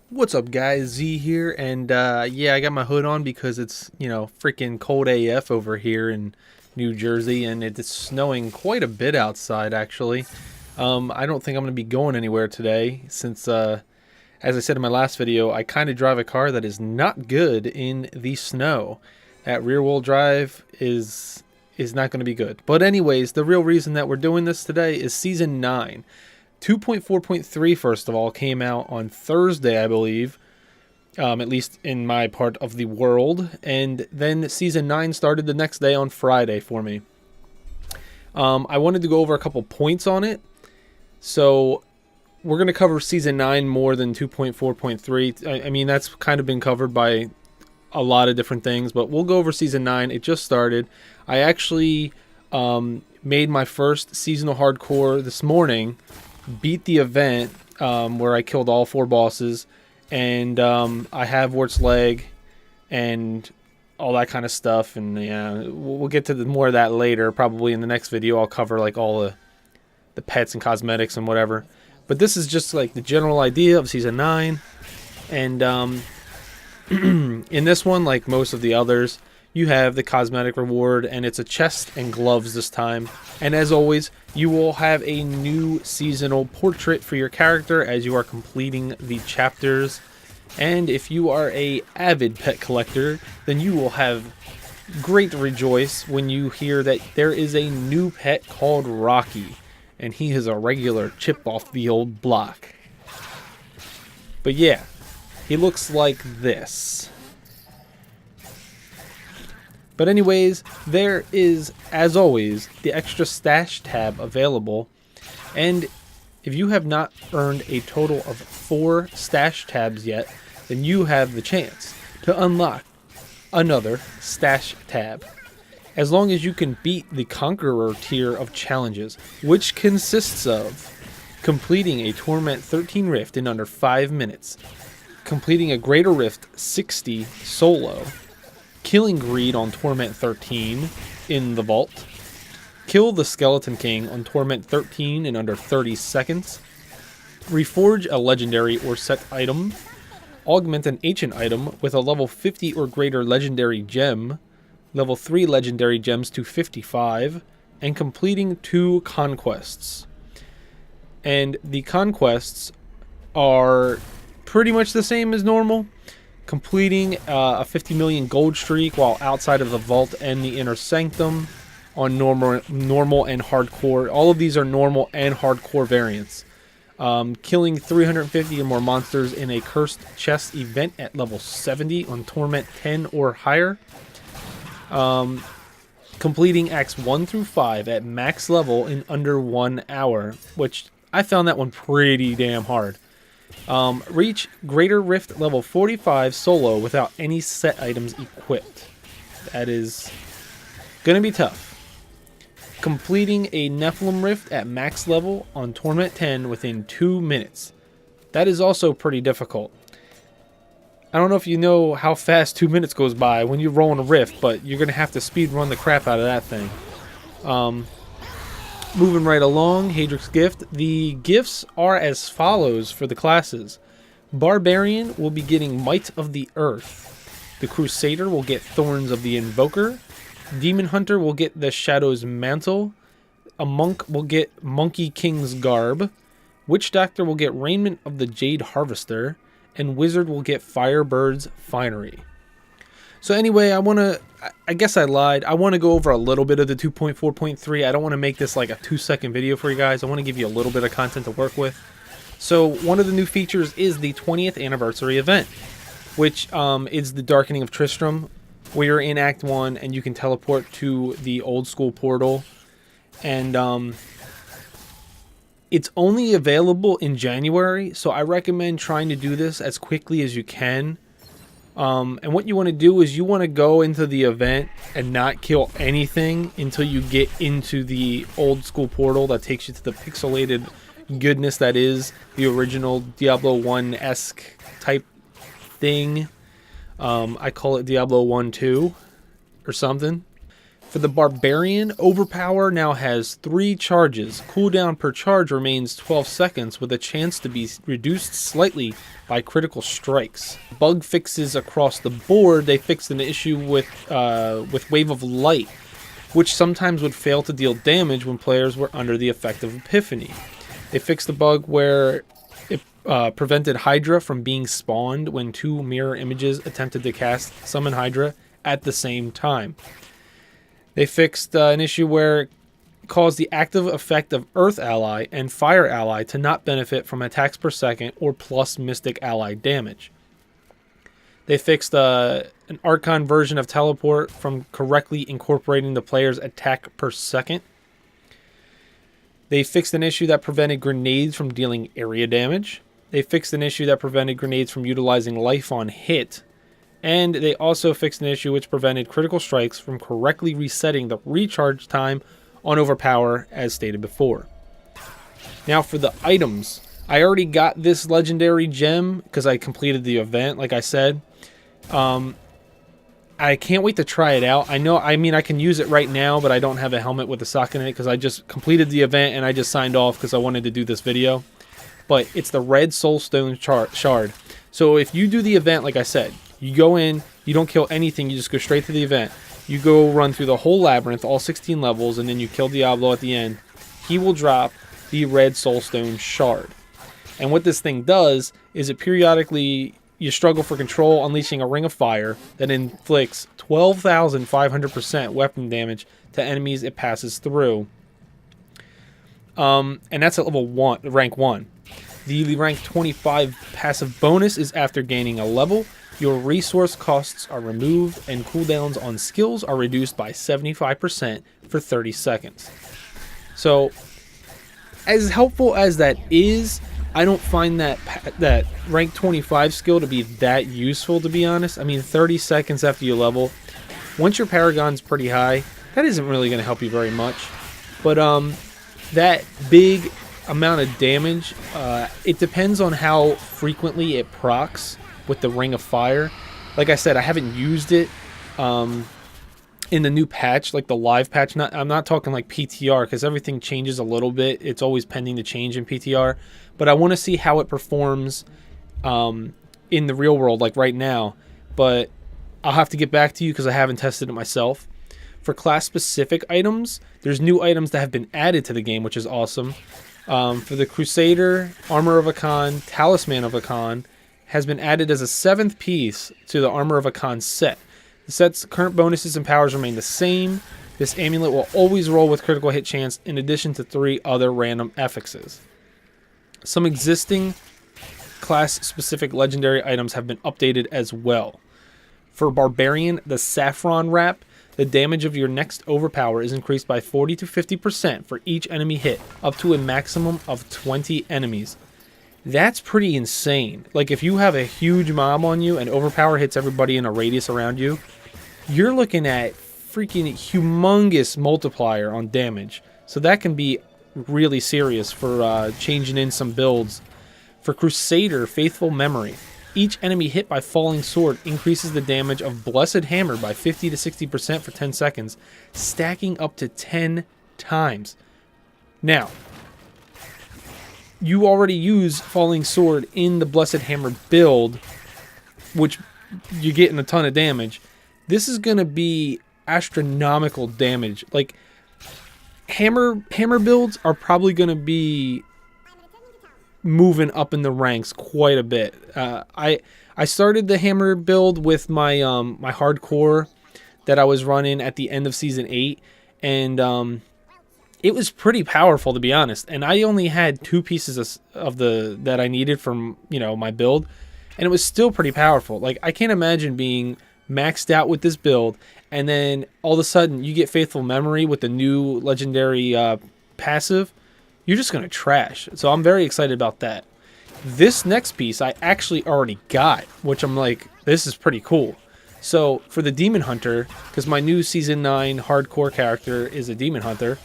What's up, guys? Z here, and yeah, I got my hood on because it's, freaking cold AF over here in New Jersey, and it's snowing quite a bit outside, actually. I don't think I'm going to be going anywhere today since, as I said in my last video, I kind of drive a car that is not good in the snow. That rear-wheel drive is not going to be good. But anyways, the real reason that we're doing this today is Season 9. 2.4.3, first of all, came out on Thursday, I believe, at least in my part of the world. And then Season 9 started the next day on Friday for me. I wanted to go over a couple points on it. So we're going to cover Season 9 more than 2.4.3. I mean, that's kind of been covered by a lot of different things, but we'll go over Season 9. It just started. I actually made my first seasonal hardcore this morning, beat the event where I killed all 4 bosses, and I have Wart's leg and all that kind of stuff. And yeah, we'll get to more of that later. Probably in the next video I'll cover like all the pets and cosmetics and whatever. But this is just like the general idea of Season 9. And in this one, like most of the others, you have the cosmetic reward, and it's a chest and gloves this time. And as always, you will have a new seasonal portrait for your character as you are completing the chapters. And if you are a avid pet collector, then you will have great rejoice when you hear that there is a new pet called Rocky, and he is a regular chip off the old block. But yeah, he looks like this. But anyways, there is, as always, the extra stash tab available. And if you have not earned a total of 4 stash tabs yet, then you have the chance to unlock another stash tab. As long as you can beat the Conqueror tier of challenges, which consists of completing a Torment 13 Rift in under 5 minutes, completing a Greater Rift 60 solo, killing Greed on Torment 13 in the vault, kill the Skeleton King on Torment 13 in under 30 seconds, reforge a legendary or set item, augment an ancient item with a level 50 or greater legendary gem, level 3 legendary gems to 55, and completing 2 conquests. And the conquests are pretty much the same as normal. Completing a 50 million gold streak while outside of the vault and the inner sanctum on normal and hardcore. All of these are normal and hardcore variants. Killing 350 or more monsters in a cursed chest event at level 70 on Torment 10 or higher. Completing acts 1 through 5 at max level in under 1 hour, which I found that one pretty damn hard. Reach Greater Rift level 45 solo without any set items equipped. That is going to be tough. Completing a Nephilim Rift at max level on Torment 10 within 2 minutes. That is also pretty difficult. I don't know if you know how fast 2 minutes goes by when you roll in a Rift, but you're going to have to speed run the crap out of that thing. Moving right along, Haedrig's gift. The gifts are as follows for the classes. Barbarian will be getting Might of the Earth. The Crusader will get Thorns of the Invoker. Demon Hunter will get the Shadow's Mantle. A Monk will get Monkey King's Garb. Witch Doctor will get Raiment of the Jade Harvester. And Wizard will get Firebird's Finery. So anyway, I guess I lied. I want to go over a little bit of the 2.4.3. I don't want to make this like a 2-second video for you guys. I want to give you a little bit of content to work with. So one of the new features is the 20th anniversary event, which is the Darkening of Tristram, where you're in Act 1 and you can teleport to the old school portal. And it's only available in January, so I recommend trying to do this as quickly as you can. And what you want to do is you want to go into the event and not kill anything until you get into the old school portal that takes you to the pixelated goodness that is the original Diablo 1-esque type thing. I call it Diablo 1-2 or something. For the Barbarian, Overpower now has 3 charges. Cooldown per charge remains 12 seconds with a chance to be reduced slightly by critical strikes. Bug fixes across the board. They fixed an issue with Wave of Light, which sometimes would fail to deal damage when players were under the effect of Epiphany. They fixed the bug where it prevented Hydra from being spawned when 2 mirror images attempted to cast Summon Hydra at the same time. They fixed an issue where it caused the active effect of Earth Ally and Fire Ally to not benefit from attacks per second or plus Mystic Ally damage. They fixed an Archon version of Teleport from correctly incorporating the player's attack per second. They fixed an issue that prevented grenades from dealing area damage. They fixed an issue that prevented grenades from utilizing life on hit. And they also fixed an issue which prevented critical strikes from correctly resetting the recharge time on Overpower, as stated before. Now for the items. I already got this legendary gem because I completed the event, like I said. I can't wait to try it out. I can use it right now, but I don't have a helmet with a socket in it because I just completed the event and I just signed off because I wanted to do this video. But it's the red soulstone shard. So if you do the event, like I said, you go in, you don't kill anything, you just go straight to the event. You go run through the whole labyrinth, all 16 levels, and then you kill Diablo at the end. He will drop the red soulstone shard. And what this thing does is it periodically, you struggle for control, unleashing a ring of fire that inflicts 12,500% weapon damage to enemies it passes through. And that's at level 1, rank 1. The rank 25 passive bonus is after gaining a level. Your resource costs are removed and cooldowns on skills are reduced by 75% for 30 seconds. So, as helpful as that is, I don't find that rank 25 skill to be that useful, to be honest. I mean, 30 seconds after you level, once your Paragon's pretty high, that isn't really going to help you very much. But that big amount of damage, it depends on how frequently it procs with the Ring of Fire. Like I said, I haven't used it in the new patch, like the live patch. I'm not talking like PTR because everything changes a little bit. It's always pending to change in PTR. But I want to see how it performs in the real world, like right now. But I'll have to get back to you because I haven't tested it myself. For class-specific items, there's new items that have been added to the game, which is awesome. For the Crusader, Armor of Akan, Talisman of Akan has been added as a 7th piece to the Armor of Akan set. The set's current bonuses and powers remain the same. This amulet will always roll with critical hit chance in addition to 3 other random affixes. Some existing class-specific legendary items have been updated as well. For Barbarian, the Saffron Wrap, the damage of your next overpower is increased by 40 to 50% for each enemy hit, up to a maximum of 20 enemies. That's pretty insane. Like, if you have a huge mob on you and overpower hits everybody in a radius around you, you're looking at freaking humongous multiplier on damage. So that can be really serious for changing in some builds. For Crusader, Faithful Memory, each enemy hit by Falling Sword increases the damage of Blessed Hammer by 50 to 60% for 10 seconds, stacking up to 10 times. Now, you already use Falling Sword in the Blessed Hammer build, which you're getting a ton of damage. This is going to be astronomical damage. Like, hammer builds are probably going to be moving up in the ranks quite a bit. I started the hammer build with my my hardcore that I was running at the end of season 8, and it was pretty powerful, to be honest. And I only had 2 pieces of the that I needed from, you know, my build, and it was still pretty powerful. Like, I can't imagine being maxed out with this build, and then all of a sudden you get Faithful Memory with the new legendary passive. You're just gonna trash. So I'm very excited about that. This next piece I actually already got, which I'm like, this is pretty cool. So for the Demon Hunter, because my new Season 9 hardcore character is a Demon Hunter,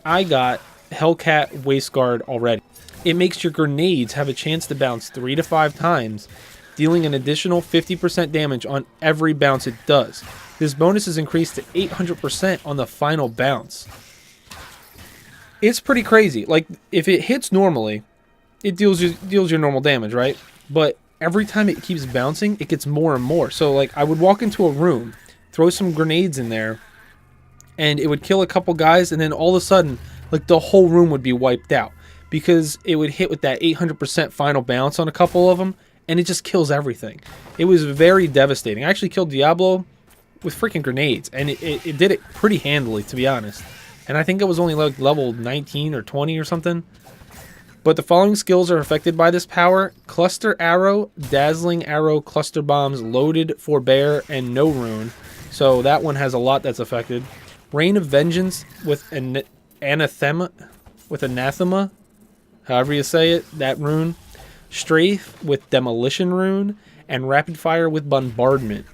I got Hellcat Waistguard already. It makes your grenades have a chance to bounce 3 to 5 times dealing an additional 50% damage on every bounce it does. This bonus is increased to 800% on the final bounce. It's pretty crazy. Like, if it hits normally, it deals your normal damage, right? But every time it keeps bouncing, it gets more and more. So, like, I would walk into a room, throw some grenades in there, and it would kill a couple guys, and then all of a sudden, like, the whole room would be wiped out because it would hit with that 800% final bounce on a couple of them, and it just kills everything. It was very devastating. I actually killed Diablo with freaking grenades, and it did it pretty handily, to be honest. And I think it was only like level 19 or 20 or something. But the following skills are affected by this power: Cluster Arrow, Dazzling Arrow, Cluster Bombs, Loaded, Forbear, and No Rune. So that one has a lot that's affected. Rain of Vengeance with Anathema, however you say it, that rune. Strafe with Demolition Rune, and Rapid Fire with Bombardment.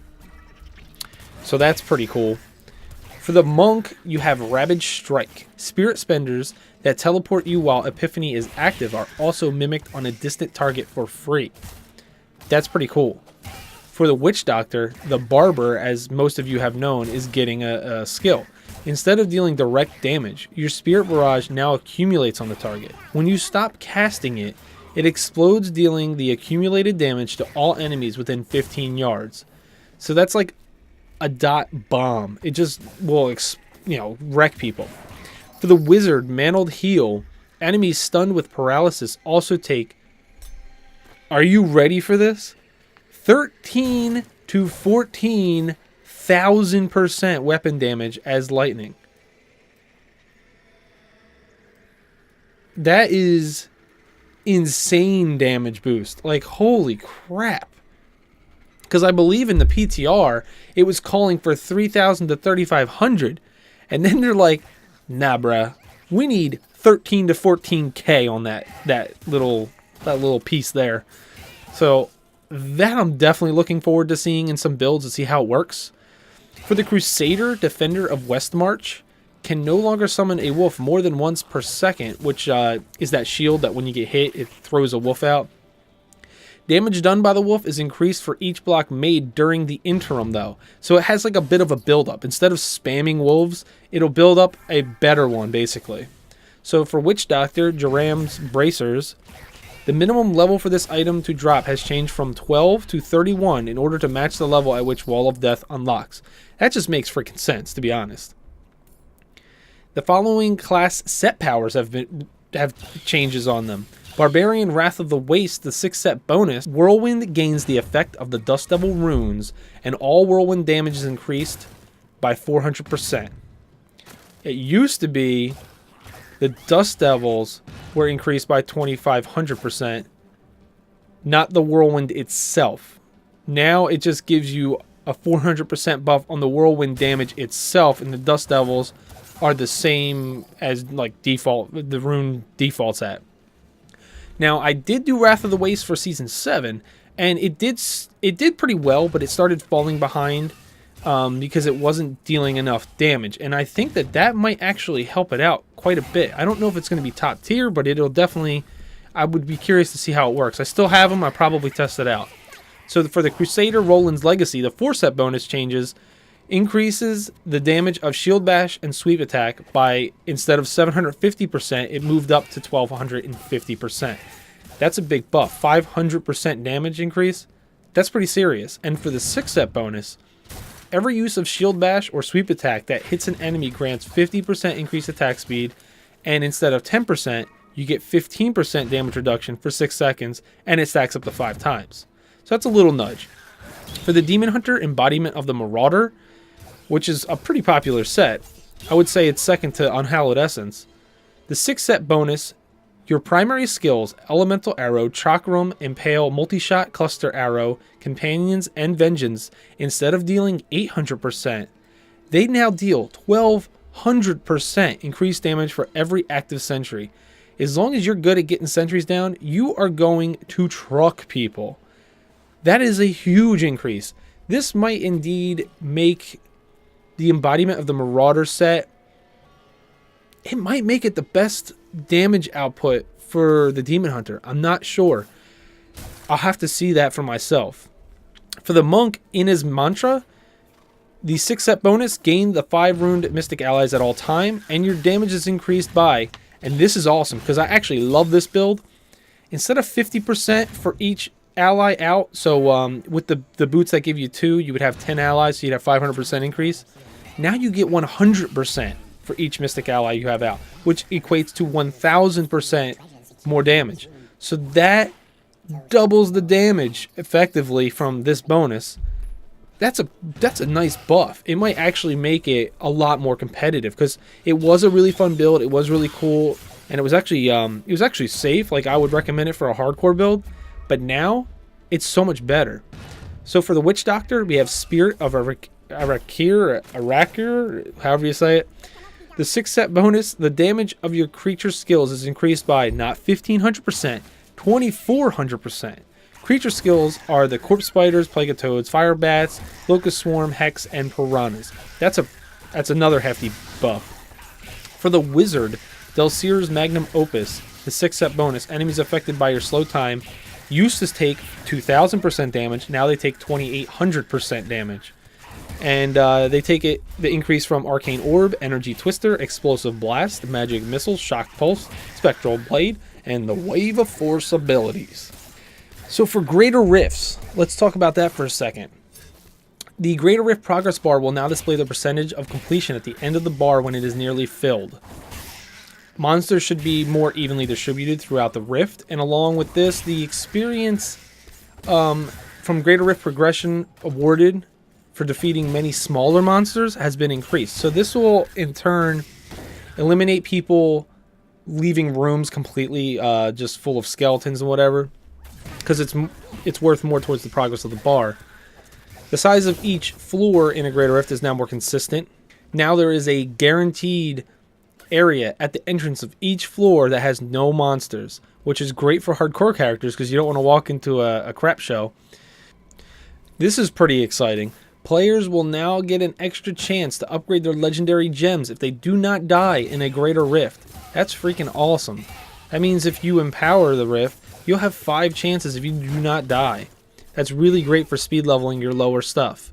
So that's pretty cool. For the monk, you have Ravage Strike. Spirit spenders that teleport you while Epiphany is active are also mimicked on a distant target for free. That's pretty cool. For the Witch Doctor, the Barber, as most of you have known, is getting a skill. Instead of dealing direct damage, your Spirit Barrage now accumulates on the target. When you stop casting it, it explodes, dealing the accumulated damage to all enemies within 15 yards. So that's like a dot bomb. It just will, wreck people. For the Wizard, Mantled Heal, enemies stunned with paralysis also take, are you ready for this? 13 to 14,000% weapon damage as lightning. That is insane damage boost. Like, holy crap. Because I believe in the PTR, it was calling for 3,000 to 3,500. And then they're like, nah, bruh, we need 13 to 14K on that little piece there. So that I'm definitely looking forward to seeing in some builds to see how it works. For the Crusader, Defender of Westmarch, can no longer summon a wolf more than once per second, which is that shield that when you get hit, it throws a wolf out. Damage done by the wolf is increased for each block made during the interim, though. So it has like a bit of a build-up. Instead of spamming wolves, it'll build up a better one, basically. So for Witch Doctor, Joram's Bracers, the minimum level for this item to drop has changed from 12 to 31 in order to match the level at which Wall of Death unlocks. That just makes freaking sense, to be honest. The following class set powers have changes on them. Barbarian Wrath of the Waste, the 6th set bonus. Whirlwind gains the effect of the Dust Devil runes, and all whirlwind damage is increased by 400%. It used to be the Dust Devils were increased by 2,500%, not the whirlwind itself. Now it just gives you a 400% buff on the whirlwind damage itself, and the Dust Devils are the same as like default, the rune defaults at. Now, I did do Wrath of the Waste for Season 7, and it did pretty well, but it started falling behind because it wasn't dealing enough damage. And I think that might actually help it out quite a bit. I don't know if it's going to be top tier, but it'll definitely, I would be curious to see how it works. I still have them. I'll probably test it out. So for the Crusader Roland's Legacy, the 4-set bonus changes increases the damage of Shield Bash and Sweep Attack by, instead of 750%, it moved up to 1,250%. That's a big buff. 500% damage increase. That's pretty serious. And for the 6-set bonus, every use of Shield Bash or Sweep Attack that hits an enemy grants 50% increased attack speed, and instead of 10%, you get 15% damage reduction for 6 seconds, and it stacks up to 5 times. So that's a little nudge. For the Demon Hunter, Embodiment of the Marauder, which is a pretty popular set, I would say it's second to Unhallowed Essence. The 6-set bonus, your primary skills, Elemental Arrow, Chakram, Impale, Multi-Shot, Cluster Arrow, Companions, and Vengeance, instead of dealing 800%, they now deal 1,200% increased damage for every active sentry. As long as you're good at getting sentries down, you are going to truck people. That is a huge increase. This might indeed make the Embodiment of the Marauder set, it might make it the best damage output for the Demon Hunter. I'm not sure. I'll have to see that for myself. For the monk, in his mantra, the 6 set bonus, gain the 5 ruined mystic allies at all time, and your damage is increased by, and this is awesome because I actually love this build, instead of 50% for each ally out, so with the boots that give you 2, you would have 10 allies, so you'd have 500% increase. Now you get 100% for each mystic ally you have out, which equates to 1000% more damage. So that doubles the damage effectively from this bonus. That's a nice buff. It might actually make it a lot more competitive because it was a really fun build. It was really cool, and it was actually safe. Like, I would recommend it for a hardcore build. But now it's so much better. So for the Witch Doctor, we have Spirit of Arakir, however you say it. The 6 set bonus, the damage of your creature skills is increased by not 1500%, 2400%. Creature skills are the Corpse Spiders, Plague of Toads, Fire Bats, Locust Swarm, Hex, and Piranhas. That's another hefty buff. For the Wizard, Delcir's Magnum Opus, the 6 set bonus, enemies affected by your slow time used to take 2000% damage, now they take 2800% damage. And they take the increase from Arcane Orb, Energy Twister, Explosive Blast, Magic Missile, Shock Pulse, Spectral Blade, and the Wave of Force abilities. So for Greater Rifts, let's talk about that for a second. The Greater Rift progress bar will now display the percentage of completion at the end of the bar when it is nearly filled. Monsters should be more evenly distributed throughout the rift, and along with this, the experience from Greater Rift progression awarded for defeating many smaller monsters has been increased. So this will, in turn, eliminate people leaving rooms completely just full of skeletons and whatever, because it's worth more towards the progress of the bar. The size of each floor in a Greater Rift is now more consistent. Now there is a guaranteed area at the entrance of each floor that has no monsters, which is great for hardcore characters because you don't want to walk into a crap show. This is pretty exciting. Players will now get an extra chance to upgrade their legendary gems if they do not die in a Greater Rift. That's freaking awesome. That means if you empower the Rift, you'll have 5 chances if you do not die. That's really great for speed leveling your lower stuff.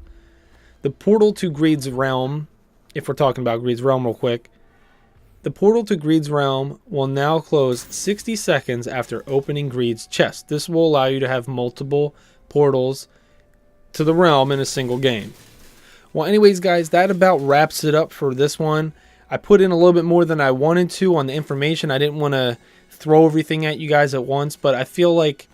The portal to Greed's Realm, if we're talking about Greed's Realm real quick, the portal to Greed's Realm will now close 60 seconds after opening Greed's chest. This will allow you to have multiple portals to the realm in a single game. Well, anyways, guys, that about wraps it up for this one. I put in a little bit more than I wanted to on the information. I didn't want to throw everything at you guys at once, but I feel like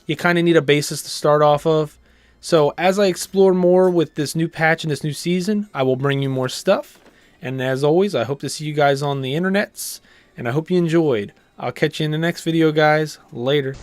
you kind of need a basis to start off of. So as I explore more with this new patch and this new season, I will bring you more stuff. And as always, I hope to see you guys on the internets, and I hope you enjoyed. I'll catch you in the next video, guys. Later.